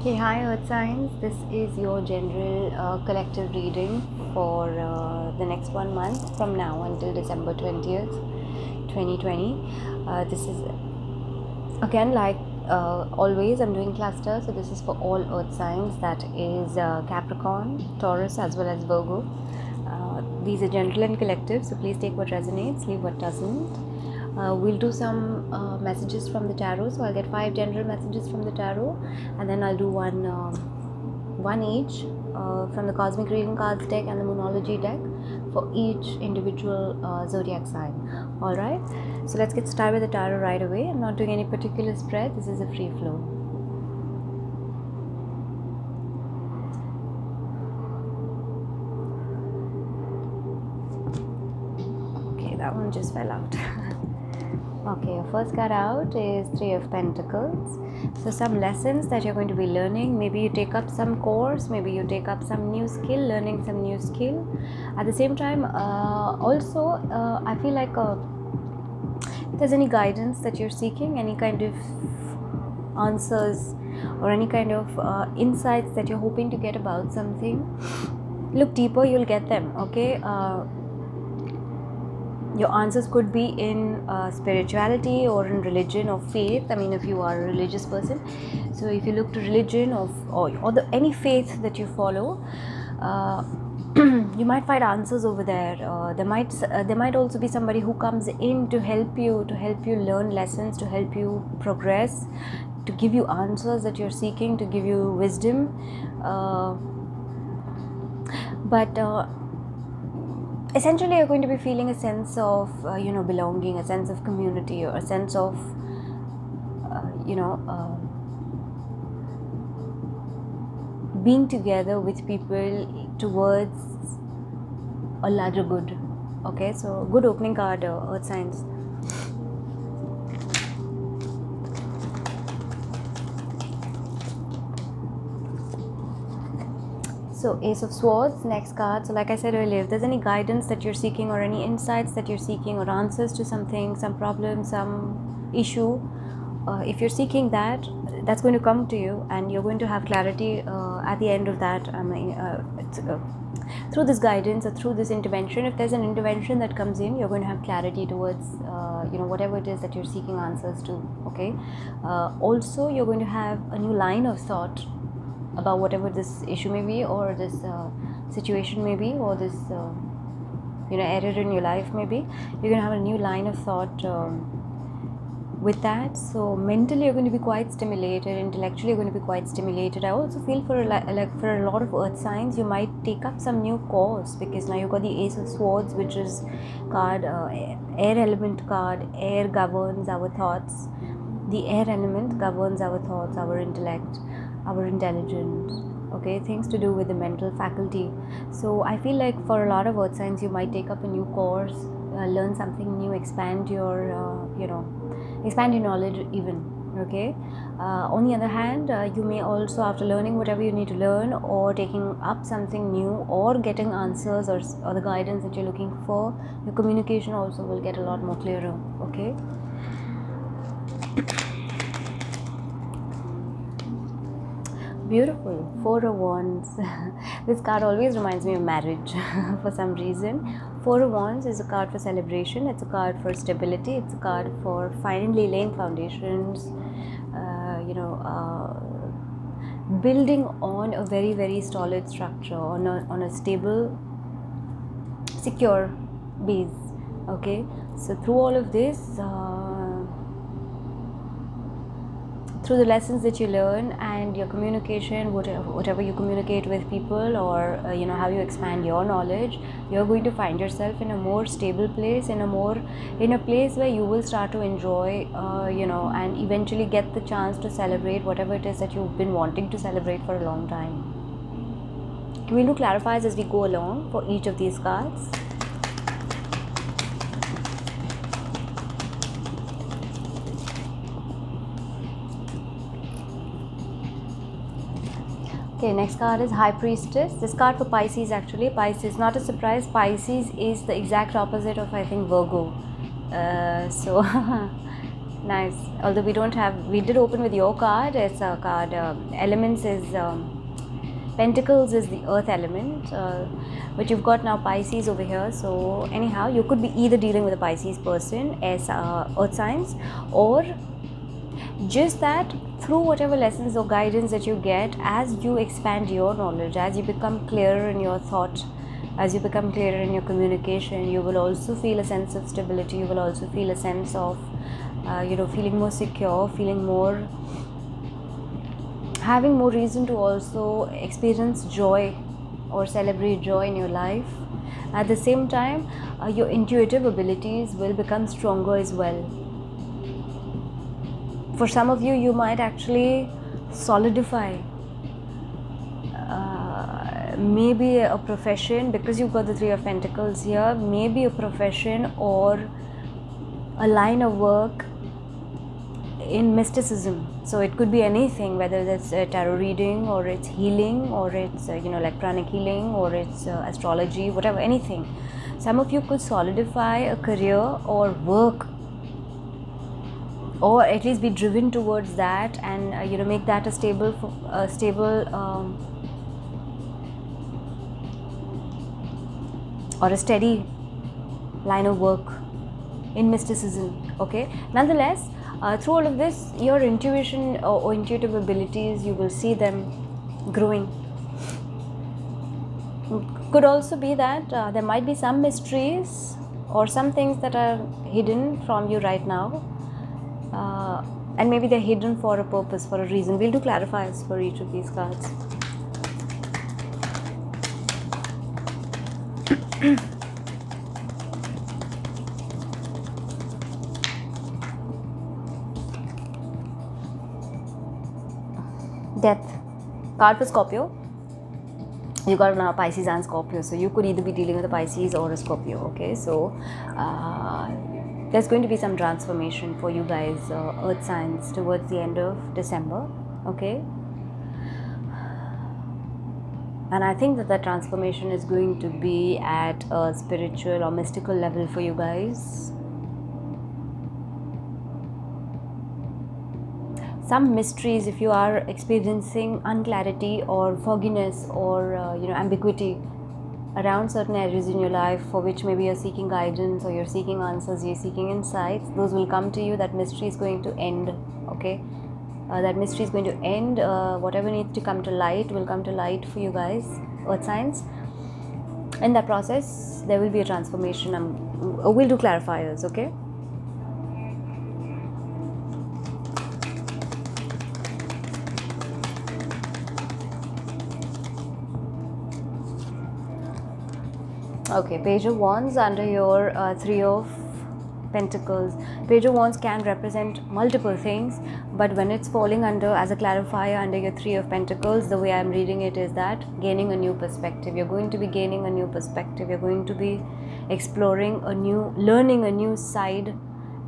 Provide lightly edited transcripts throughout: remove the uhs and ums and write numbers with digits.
Okay, hi Earth Signs. This is your general collective reading for the next 1 month from now until December 20th, 2020. This is again like always, I'm doing clusters, so this is for all Earth Signs, that is Capricorn, Taurus, as well as Virgo. These are general and collective, so please take what resonates, leave what doesn't. We'll do some messages from the tarot, so I'll get 5 general messages from the tarot, and then I'll do one each from the Cosmic Reading Cards deck and the Moonology deck for each individual zodiac sign. Alright, so let's get started with the tarot right away. I'm not doing any particular spread, this is a free flow. Okay, that one just fell out. Okay, your first card out is Three of Pentacles. So some lessons that you're going to be learning. Maybe you take up some course, maybe you take up some new skill, learning some new skill. At the same time, also, I feel like if there's any guidance that you're seeking, any kind of answers or any kind of insights that you're hoping to get about something, look deeper, you'll get them, okay? Your answers could be in spirituality or in religion or faith. I mean, if you are a religious person, so if you look to religion or any faith that you follow, you might find answers over there. There might also be somebody who comes in to help you learn lessons, to help you progress, to give you answers that you're seeking, to give you wisdom. But essentially, you're going to be feeling a sense of, belonging, a sense of community, or a sense of, being together with people towards a larger good. Okay, so good opening card, Earth Signs. So Ace of Swords, next card. So like I said earlier, if there's any guidance that you're seeking or any insights that you're seeking or answers to something, some problem, some issue, if you're seeking that, that's going to come to you and you're going to have clarity at the end of that. Through this guidance or through this intervention. If there's an intervention that comes in, you're going to have clarity towards whatever it is that you're seeking answers to. Okay. Also, you're going to have a new line of thought about whatever this issue may be, or this situation may be, or this error in your life may be. You're going to have a new line of thought with that. So mentally you're going to be quite stimulated, intellectually you're going to be quite stimulated. I also feel for a lot of Earth signs, you might take up some new course, because now you've got the Ace of Swords, which is card air element card. Air governs our thoughts. The air element governs our thoughts, our intellect, our intelligence, okay, things to do with the mental faculty. So I feel like for a lot of Earth signs, you might take up a new course, learn something new, expand your knowledge even. Okay. On the other hand, you may also, after learning whatever you need to learn, or taking up something new, or getting answers or the guidance that you're looking for, your communication also will get a lot more clearer. Okay. Beautiful. Four of Wands. This card always reminds me of marriage for some reason. Four of Wands is a card for celebration. It's a card for stability. It's a card for finally laying foundations, building on a very, very solid structure, on a stable, secure base. Okay. So through all of this, through the lessons that you learn and your communication, whatever you communicate with people, or how you expand your knowledge, you're going to find yourself in a more stable place, in a place where you will start to enjoy, and eventually get the chance to celebrate whatever it is that you've been wanting to celebrate for a long time. We'll do clarifiers as we go along for each of these cards. Okay, next card is High Priestess. This card for Pisces, actually. Pisces, not a surprise, Pisces is the exact opposite of, I think, Virgo. So Nice. Although we did open with your card. It's a card. Elements is Pentacles is the earth element, but you've got now Pisces over here. So anyhow, you could be either dealing with a Pisces person as earth signs, or just that through whatever lessons or guidance that you get, as you expand your knowledge, as you become clearer in your thought, as you become clearer in your communication, you will also feel a sense of stability. You will also feel a sense of feeling more secure, feeling more, having more reason to also experience joy or celebrate joy in your life. At the same time, your intuitive abilities will become stronger as well. For some of you, you might actually solidify maybe a profession, because you've got the Three of Pentacles here, maybe a profession or a line of work in mysticism. So it could be anything, whether that's tarot reading, or it's healing, or it's like pranic healing, or it's astrology, whatever, anything. Some of you could solidify a career or work, or at least be driven towards that, and make that a stable or a steady line of work in mysticism. Okay, nonetheless, through all of this, your intuition or intuitive abilities, you will see them growing. Could also be that there might be some mysteries or some things that are hidden from you right now, and maybe they're hidden for a purpose, for a reason. We'll do clarifiers for each of these cards. Death card for Scorpio. You got now Pisces and Scorpio, so you could either be dealing with a Pisces or a Scorpio. Okay, so there's going to be some transformation for you guys, earth signs, towards the end of December. Okay, and I think that transformation is going to be at a spiritual or mystical level for you guys. Some mysteries, if you are experiencing unclarity or fogginess or ambiguity around certain areas in your life, for which maybe you're seeking guidance or you're seeking answers, you're seeking insights, those will come to you. That mystery is going to end. Okay, that mystery is going to end. Whatever needs to come to light will come to light for you guys, earth signs. In that process, there will be a transformation. We'll do clarifiers. Okay. Okay, Page of Wands under your Three of Pentacles. Page of Wands can represent multiple things, but when it's falling under as a clarifier under your Three of Pentacles, the way I'm reading it is that gaining a new perspective. You're going to be gaining a new perspective. You're going to be exploring learning a new side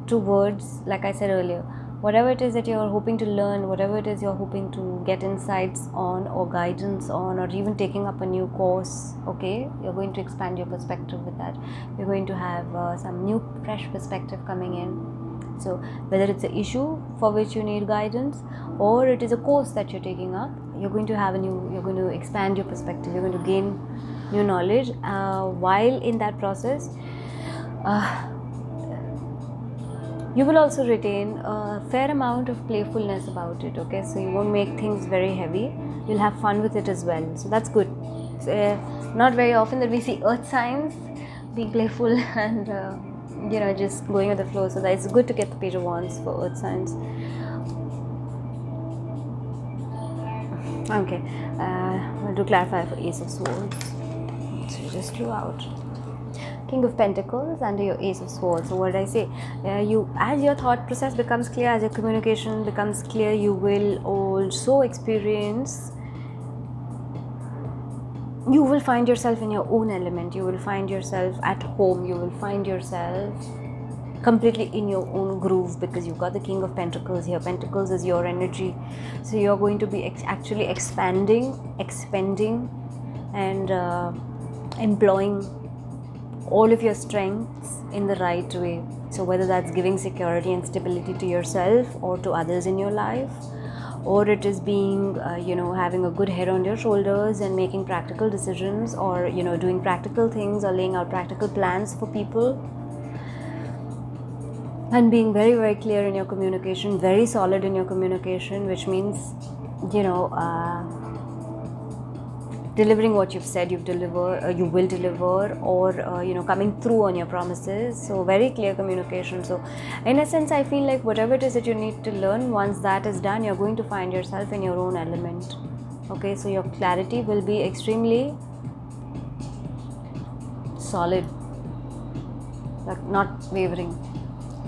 towards, like I said earlier, whatever it is that you're hoping to learn, whatever it is you're hoping to get insights on or guidance on, or even taking up a new course. Okay, you're going to expand your perspective with that. You're going to have some new fresh perspective coming in. So whether it's an issue for which you need guidance, or it is a course that you're taking up, you're going to expand your perspective. You're going to gain new knowledge, while in that process you will also retain a fair amount of playfulness about it. Okay, so you won't make things very heavy. You'll have fun with it as well, so that's good. So, not very often that we see earth signs being playful and just going with the flow, so that it's good to get the Page of Wands for earth signs. Okay, we'll do clarifier for Ace of Swords. So just flew out. King of Pentacles under your Ace of Swords. So what did I say? As your thought process becomes clear, as your communication becomes clear, you will also experience, you will find yourself in your own element. You will find yourself at home. You will find yourself completely in your own groove, because you've got the King of Pentacles here. Pentacles is your energy. So you're going to be actually expanding, and employing all of your strengths in the right way. So whether that's giving security and stability to yourself or to others in your life, or it is being having a good head on your shoulders and making practical decisions, or doing practical things, or laying out practical plans for people, and being very, very clear in your communication, very solid in your communication, which means delivering what you've said you will deliver, or coming through on your promises. So very clear communication. So in a sense, I feel like whatever it is that you need to learn, once that is done, you're going to find yourself in your own element. Okay, so your clarity will be extremely solid, like not wavering.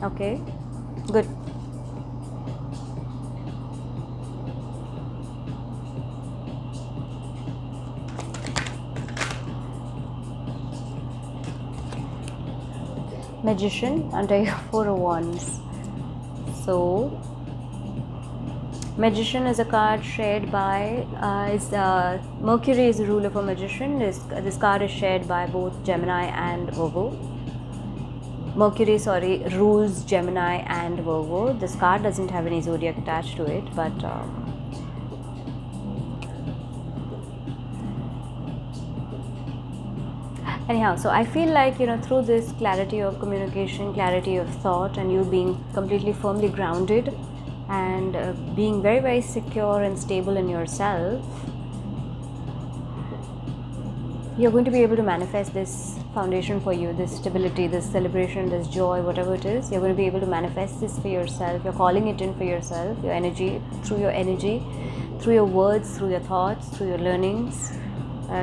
Okay, good. Magician under your Four of Wands. So Magician is a card shared by Mercury is the ruler for Magician. This card is shared by both Gemini and Virgo. Mercury, rules Gemini and Virgo. This card doesn't have any zodiac attached to it, but anyhow, so I feel like through this clarity of communication, clarity of thought, and you being completely firmly grounded and being very, very secure and stable in yourself, you're going to be able to manifest this foundation for you, this stability, this celebration, this joy, whatever it is. You're going to be able to manifest this for yourself. You're calling it in for yourself, your energy, through your words, through your thoughts, through your learnings,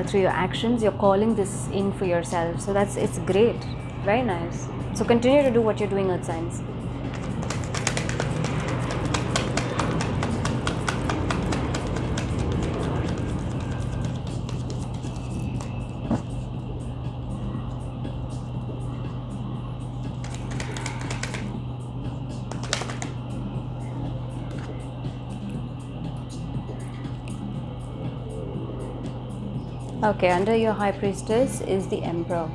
through your actions. You're calling this in for yourself. So it's great, very nice. So continue to do what you're doing, Earth signs. Okay, under your High Priestess is the Emperor.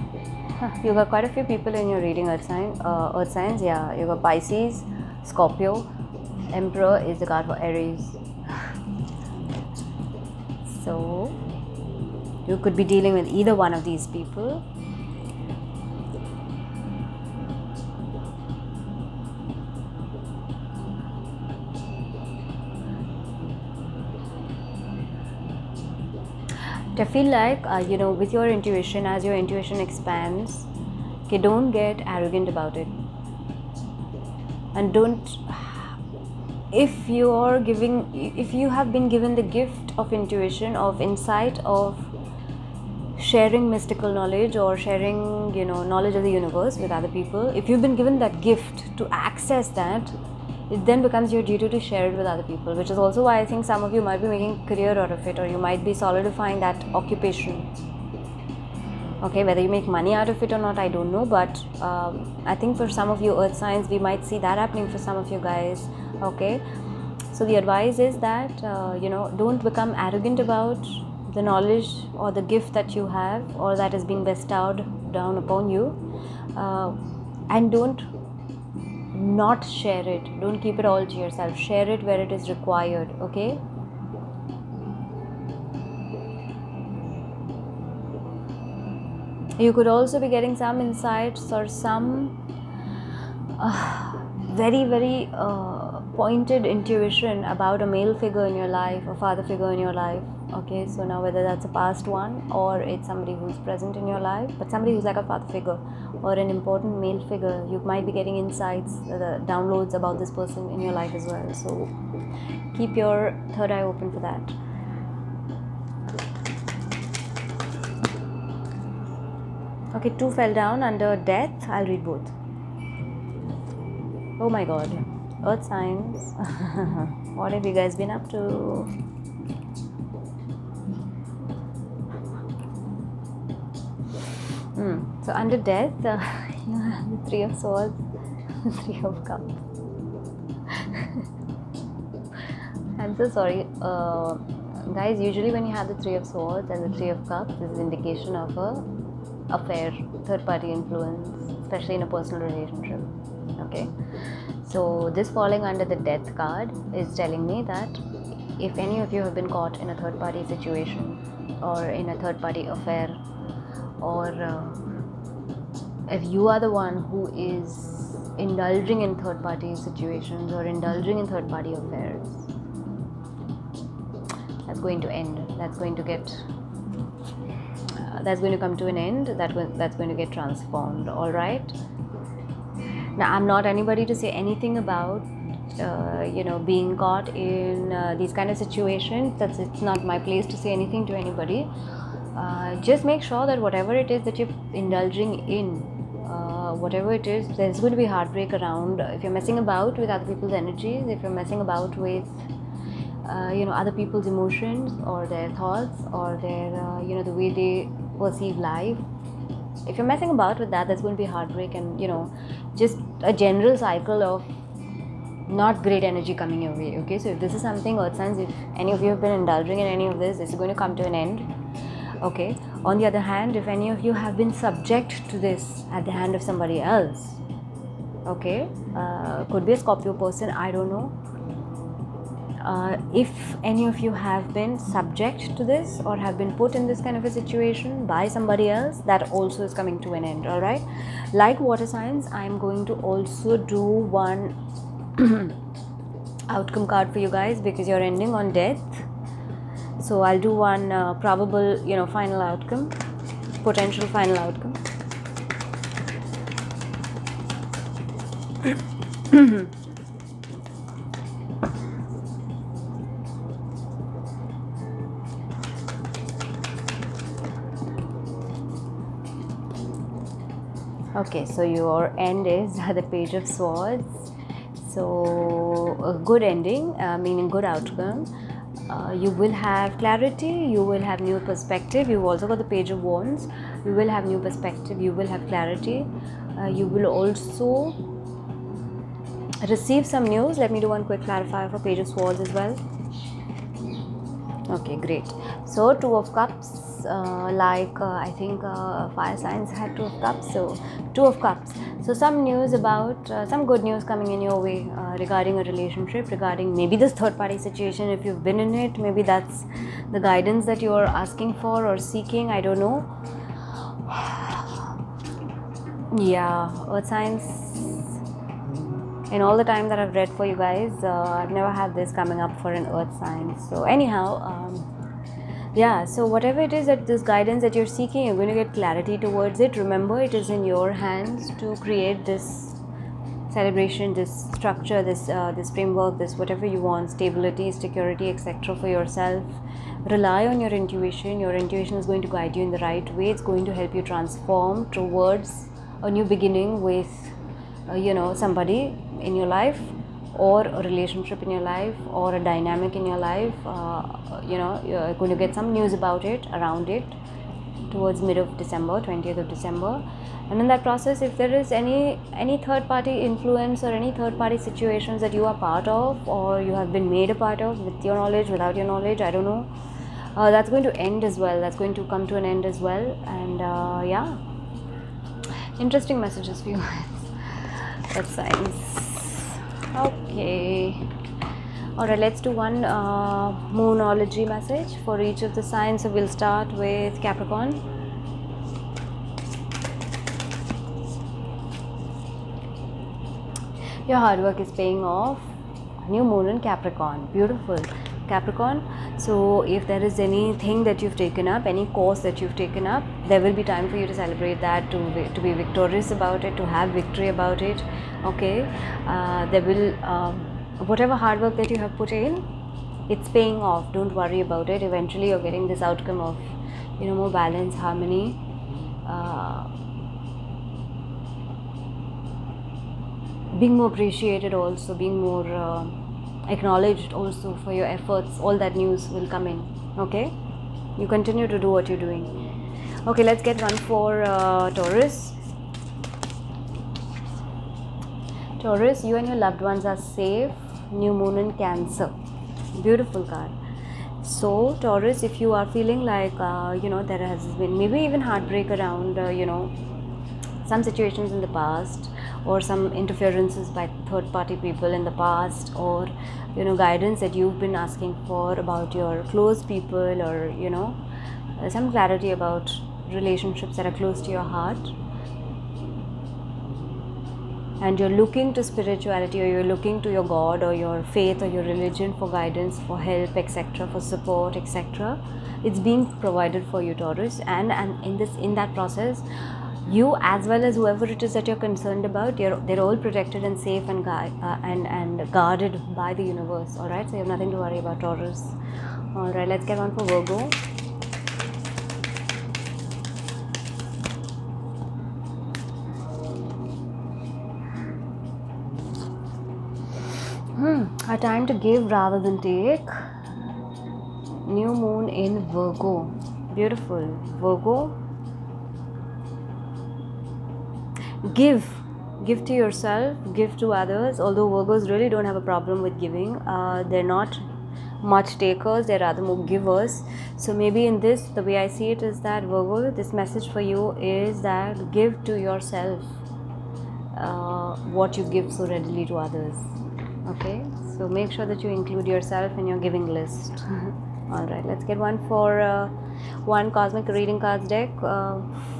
You got quite a few people in your reading, Earth signs. Yeah, you got Pisces, Scorpio. Emperor is the card for Aries. So you could be dealing with either one of these people. I feel like with your intuition, as your intuition expands, okay, don't get arrogant about it, and don't, if you have been given the gift of intuition, of insight, of sharing mystical knowledge, or sharing knowledge of the universe with other people, if you've been given that gift to access that, it then becomes your duty to share it with other people, which is also why I think some of you might be making a career out of it, or you might be solidifying that occupation. Okay, whether you make money out of it or not, I don't know, but I think for some of you Earth signs, we might see that happening for some of you guys. Okay, so the advice is that don't become arrogant about the knowledge or the gift that you have, or that is being bestowed down upon you, and don't not share it. Don't keep it all to yourself. Share it where it is required. Okay, you could also be getting some insights or some very, very pointed intuition about a male figure in your life, a father figure in your life. Okay, so now whether that's a past one, or it's somebody who's present in your life, but somebody who's like a father figure or an important male figure, you might be getting insights, downloads about this person in your life as well. So keep your third eye open for that. Okay, 2 fell down under Death. I'll read both. Oh my god, Earth signs. What have you guys been up to? So under Death, the 3 of Swords, 3 of Cups. I'm so sorry, guys. Usually when you have the 3 of Swords and the 3 of Cups, this is indication of a affair, third party influence, especially in a personal relationship. Okay, so this falling under the death card is telling me that if any of you have been caught in a third party situation or in a third party affair, or if you are the one who is indulging in third party situations or indulging in third party affairs, that's going to end. That's going to get that's going to come to an end. That's going to get transformed. All right. Now, I'm not anybody to say anything about being caught in these kind of situations. It's not my place to say anything to anybody. Just make sure that whatever it is that you're indulging in, whatever it is, there's going to be heartbreak around. If you're messing about with other people's energies, if you're messing about with other people's emotions or their thoughts or their the way they perceive life, if you're messing about with that, there's going to be heartbreak and just a general cycle of not great energy coming your way. Okay, so if this is something, earth signs, if any of you have been indulging in any of this is going to come to an end. Okay, on the other hand, if any of you have been subject to this at the hand of somebody else, okay, could be a Scorpio person, I don't know. If any of you have been subject to this or have been put in this kind of a situation by somebody else, that also is coming to an end. All right, like water signs, I'm going to also do one outcome card for you guys because you're ending on death. So I'll do one probable final outcome, potential final outcome. Okay, so your end is the Page of Swords. So a good ending, meaning good outcome. You will have clarity, you will have new perspective. You've also got the Page of Wands. You will have new perspective, you will have clarity. You will also receive some news. Let me do one quick clarifier for Page of Swords as well. Okay, great. So Two of Cups, I think fire signs had Two of Cups. So Two of Cups. So some news about some good news coming in your way regarding a relationship, regarding maybe this third party situation. If you've been in it, maybe that's the guidance that you're asking for or seeking. I don't know. Yeah, earth signs. In all the time that I've read for you guys, I've never had this coming up for an earth sign. So anyhow, yeah, so whatever it is that this guidance that you're seeking, you're going to get clarity towards it. Remember, it is in your hands to create this celebration, this structure, this framework, this whatever you want, stability, security, etc. for yourself. Rely on your intuition. Your intuition is going to guide you in the right way. It's going to help you transform towards a new beginning with somebody in your life, or a relationship in your life, or a dynamic in your life. You're going to get some news about it, around it, towards mid of December, 20th of December. And in that process, if there is any third party influence or any third party situations that you are part of or you have been made a part of, with your knowledge, without your knowledge, I don't know, that's going to end as well. That's going to come to an end as well. And yeah, interesting messages for you guys. Earth signs. Okay, alright, let's do one moonology message for each of the signs. So we'll start with Capricorn. Your hard work is paying off. New moon in Capricorn. Beautiful. Capricorn. So if there is anything that you've taken up, any course that you've taken up, there will be time for you to celebrate that, to be victorious about it, to have victory about it. Okay, there will whatever hard work that you have put in, it's paying off. Don't worry about it. Eventually you're getting this outcome of more balance, harmony, being more appreciated, also being more acknowledged also for your efforts. All that news will come in. Okay, you continue to do what you're doing. Okay, let's get one for Taurus. Taurus, you and your loved ones are safe. New moon in Cancer. Beautiful card. So Taurus, if you are feeling like there has been maybe even heartbreak around some situations in the past, or some interferences by third party people in the past, or guidance that you've been asking for about your close people, or some clarity about relationships that are close to your heart, and you're looking to spirituality, or you're looking to your God or your faith or your religion for guidance, for help, etc., for support, etc., it's being provided for you, Taurus. And in that process, you as well as whoever it is that you're concerned about, they're all protected and safe and guarded by the universe. All right, so you have nothing to worry about, Taurus. All right, let's get one for Virgo. A time to give rather than take. New moon in Virgo. Beautiful. Virgo. Give to yourself, give to others. Although Virgos really don't have a problem with giving, they're not much takers, they're rather more givers. So maybe in this, the way I see it is that, Virgo, this message for you is that give to yourself what you give so readily to others. Okay, so make sure that you include yourself in your giving list. All right, let's get one for one cosmic reading cards deck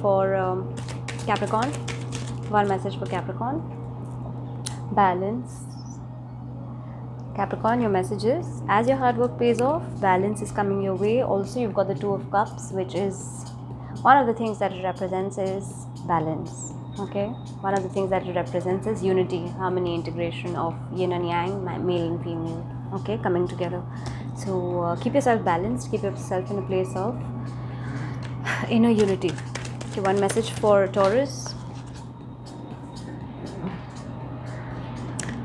for Capricorn. One message for Capricorn. Balance. Capricorn, your message is, as your hard work pays off, balance is coming your way. Also, you've got the Two of Cups, which is one of the things that it represents is balance. Okay, one of the things that it represents is unity, harmony, integration of yin and yang, male and female, okay, coming together. So keep yourself balanced, keep yourself in a place of inner unity. Okay, one message for Taurus.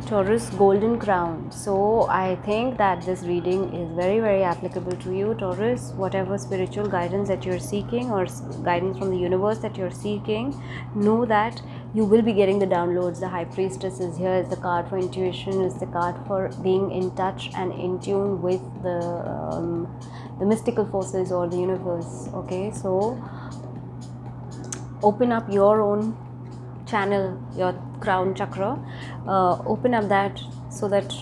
Taurus, golden crown. So I think that this reading is very, very applicable to you, Taurus. Whatever spiritual guidance that you're seeking, or guidance from the universe that you're seeking, know that you will be getting the downloads. The High Priestess is here, is the card for intuition, is the card for being in touch and in tune with the mystical forces or the universe. Okay, so open up your own channel, your crown chakra, open up that so that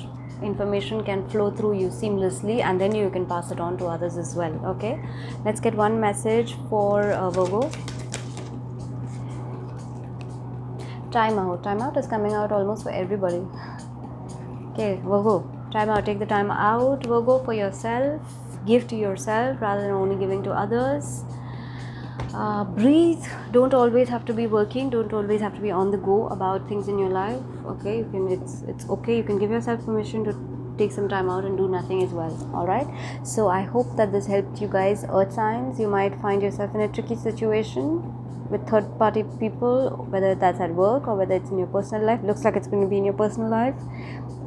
information can flow through you seamlessly, and then you can pass it on to others as well. Okay, let's get one message for Virgo. Time out is coming out almost for everybody. Okay, Virgo, time out. Take the time out, Virgo, for yourself. Give to yourself rather than only giving to others. Breathe. Don't always have to be working, don't always have to be on the go about things in your life. Okay, you can, it's okay, you can give yourself permission to take some time out and do nothing as well. All right, so I hope that this helped you guys, earth signs. You might find yourself in a tricky situation with third party people, whether that's at work or whether it's in your personal life. Looks like it's going to be in your personal life.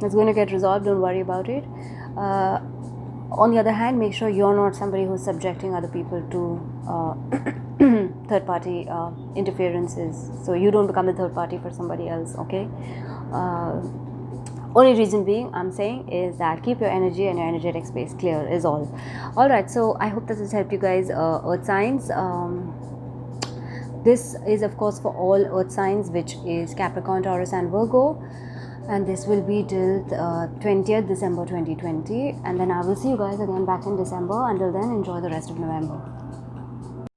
It's going to get resolved, don't worry about it. On the other hand, make sure you're not somebody who's subjecting other people to third party interferences, so you don't become the third party for somebody else. Okay, only reason being I'm saying is that keep your energy and your energetic space clear is all. All right, so I hope this has helped you guys, earth signs. This is of course for all earth signs, which is Capricorn, Taurus and Virgo, and this will be till 20th December 2020, and then I will see you guys again back in December. Until then, enjoy the rest of November.